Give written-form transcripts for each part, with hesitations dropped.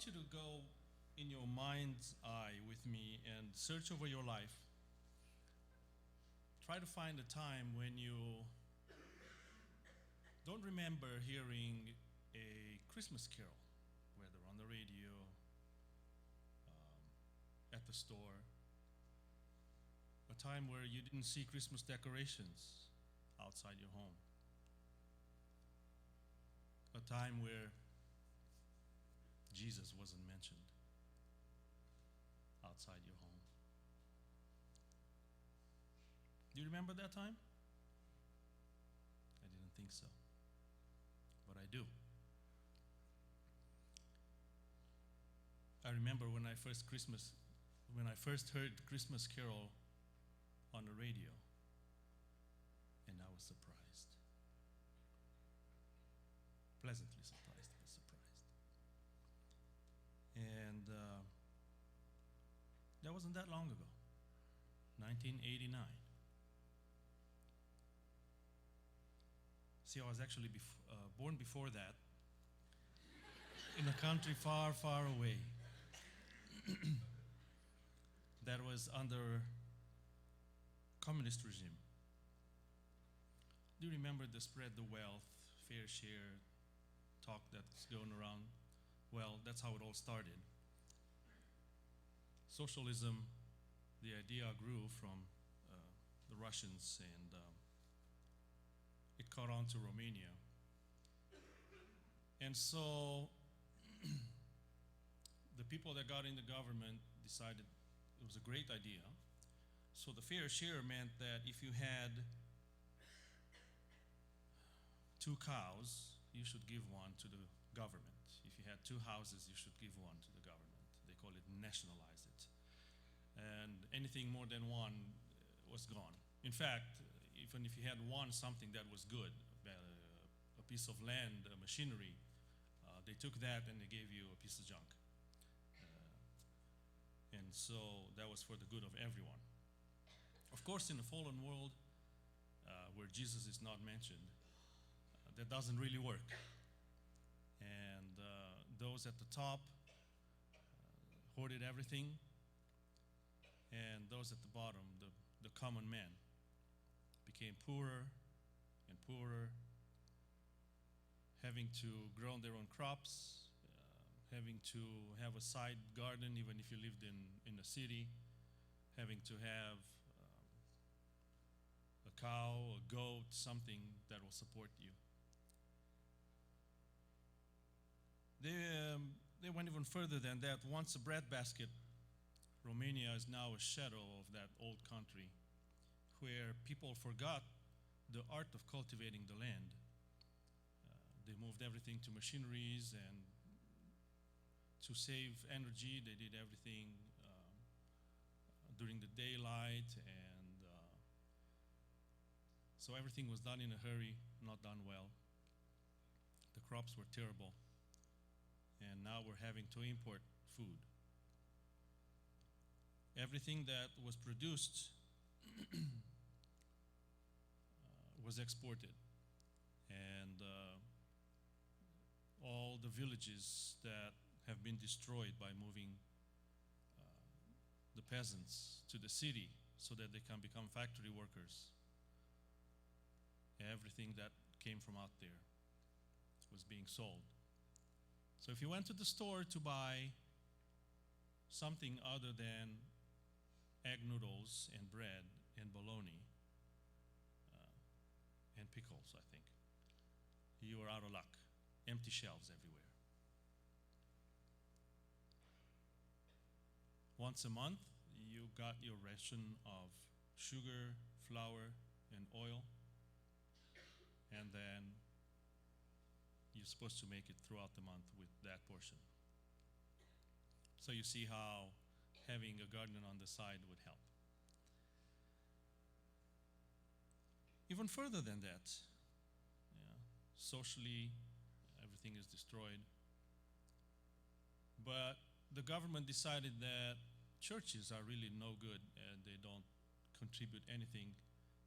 want you to go in your mind's eye with me and search over your life. Try to find a time when you don't remember hearing a Christmas carol, whether on the radio, at the store, a time where you didn't see Christmas decorations outside your home, a time where Jesus wasn't mentioned outside your home. Do you remember that time? I didn't think so, but I do. I remember when I first heard Christmas Carol on the radio, and I was surprised. Pleasantly surprised, but surprised. And that wasn't that long ago, 1989. See, I was actually born before that, in a country far, far away that was under communist regime. Do you remember the spread the wealth, fair share talk that's going around? Well, that's how it all started. Socialism, the idea grew from the Russians, and it caught on to Romania. And so the people that got in the government decided it was a great idea. So the fair share meant that if you had 2 cows, you should give one to the government. If you had 2 houses, you should give one to the government. They call it nationalize it. And anything more than one was gone. In fact, even if you had something that was good, a piece of land, a machinery, they took that and they gave you a piece of junk. And so that was for the good of everyone. Of course, in a fallen world where Jesus is not mentioned, that doesn't really work. And those at the top hoarded everything, and those at the bottom, the common man, became poorer and poorer, having to grow their own crops, having to have a side garden even if you lived in a city, having to have a cow, a goat, something that will support you. They went even further than that. Once a breadbasket, Romania is now a shadow of that old country where people forgot the art of cultivating the land. They moved everything to machineries, and to save energy, they did everything during the daylight, and so everything was done in a hurry, not done well. The crops were terrible, and now we're having to import food. Everything that was produced was exported, and all the villages that have been destroyed by moving the peasants to the city so that they can become factory workers. Everything that came from out there was being sold. So if you went to the store to buy something other than egg noodles and bread and bologna and pickles, I think, you were out of luck. Empty shelves everywhere. Once a month, you got your ration of sugar, flour, and oil, and then you're supposed to make it throughout the month with that portion. So you see how having a garden on the side would help. Even further than that, socially, everything is destroyed. But the government decided that churches are really no good and they don't contribute anything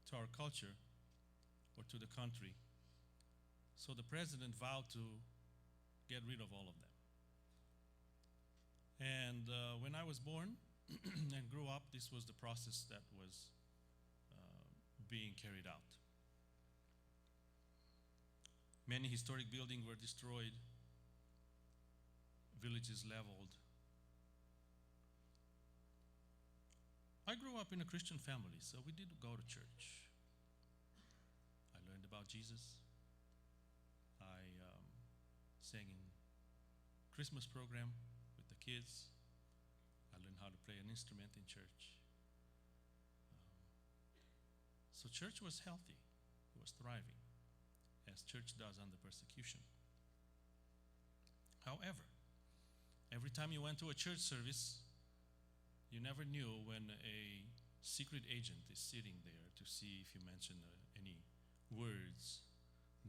to our culture or to the country. So the president vowed to get rid of all of them. And when I was born and grew up, this was the process that was being carried out. Many historic buildings were destroyed, villages leveled. I grew up in a Christian family, so we did go to church. I learned about Jesus. I sang in Christmas program with the kids. I learned how to play an instrument in church. So church was healthy. It was thriving, as church does under persecution. However, every time you went to a church service, you never knew when a secret agent is sitting there to see if you mention any words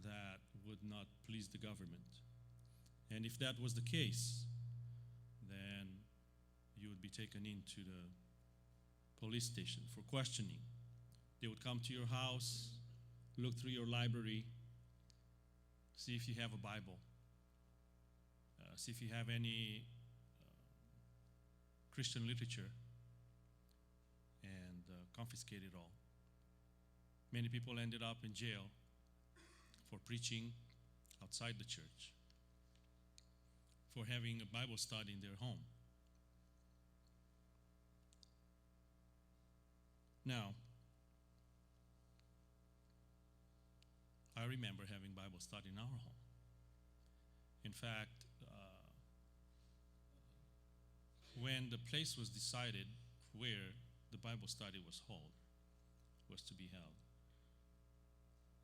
that would not please the government. And if that was the case, then you would be taken into the police station for questioning. They would come to your house, look through your library, see if you have a Bible, see if you have any Christian literature, and confiscate it all. Many people ended up in jail for preaching outside the church, for having a Bible study in their home. Now, I remember having Bible study in our home. In fact, when the place was decided where the Bible study was to be held,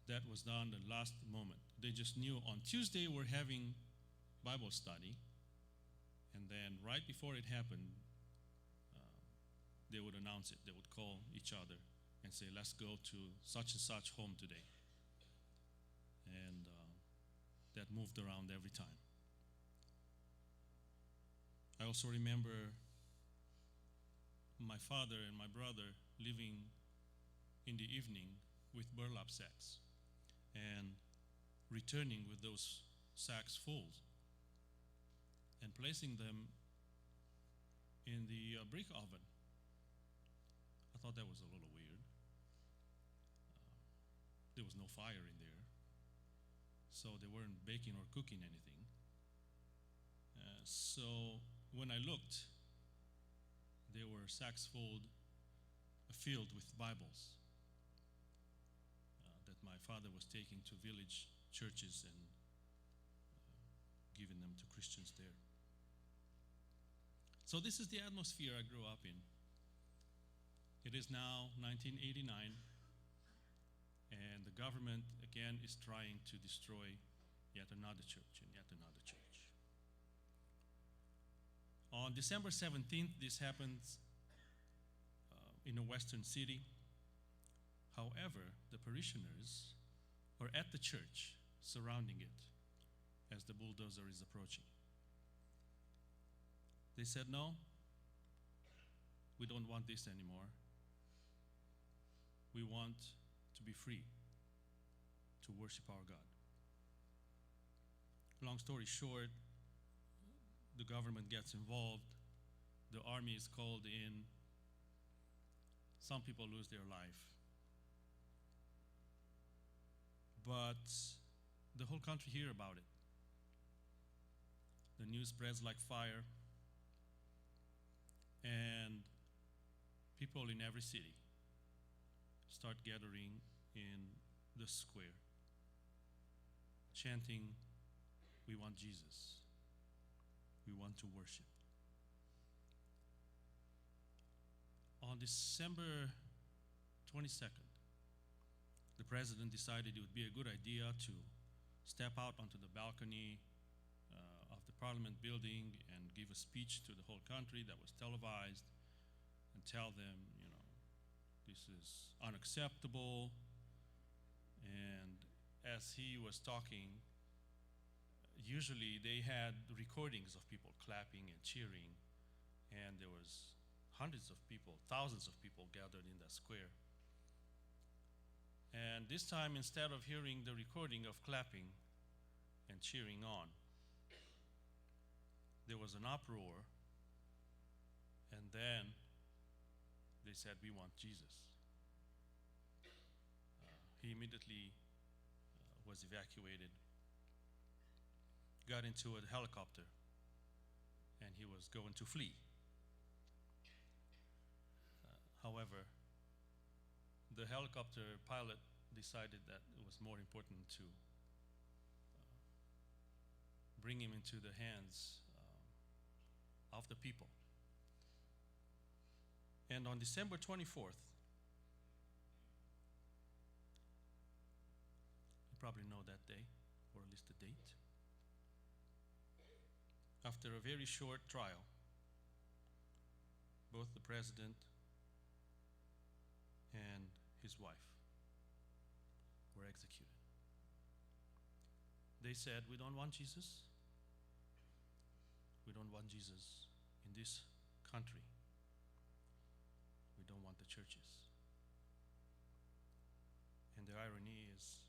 that was done the last moment. They just knew on Tuesday we're having Bible study, and then right before it happened, they would announce it. They would call each other and say, let's go to such and such home today. And that moved around every time. I also remember my father and my brother living in the evening with burlap sacks and returning with those sacks full and placing them in the brick oven. I thought that was a little weird. There was no fire in there, so they weren't baking or cooking anything. So when I looked, there were sacks filled with Bibles that my father was taking to village churches and giving them to Christians there. So this is the atmosphere I grew up in. It is now 1989, and the government again is trying to destroy yet another church and yet another church. On December 17th, this happens in a western city. However, the parishioners are at the church surrounding it as the bulldozer is approaching. They said, no, we don't want this anymore. We want to be free to worship our God. Long story short, the government gets involved, the army is called in, some people lose their life. But the whole country hear about it. The news spreads like fire, and people in every city start gathering in the square, chanting, "We want Jesus. We want to worship." On December 22nd, the president decided it would be a good idea to step out onto the balcony of the parliament building and give a speech to the whole country that was televised and tell them, this is unacceptable. And as he was talking, usually they had recordings of people clapping and cheering, and there was hundreds of people, thousands of people gathered in that square. And this time, instead of hearing the recording of clapping and cheering on, there was an uproar And then they said, "We want Jesus." He immediately was evacuated, got into a helicopter, and he was going to flee. However, the helicopter pilot decided that it was more important to bring him into the hands of the people. And on December 24th, you probably know that day, or at least the date. After a very short trial, both the president and his wife were executed. They said, "We don't want Jesus. We don't want Jesus in this country. We don't want the churches." And the irony is,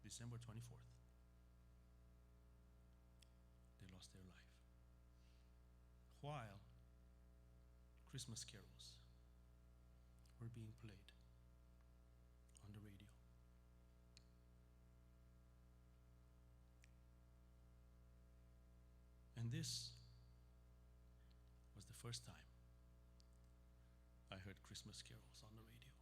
December 24th, they lost their life, while Christmas carols were being played on the radio. And this was the first time I heard Christmas carols on the radio.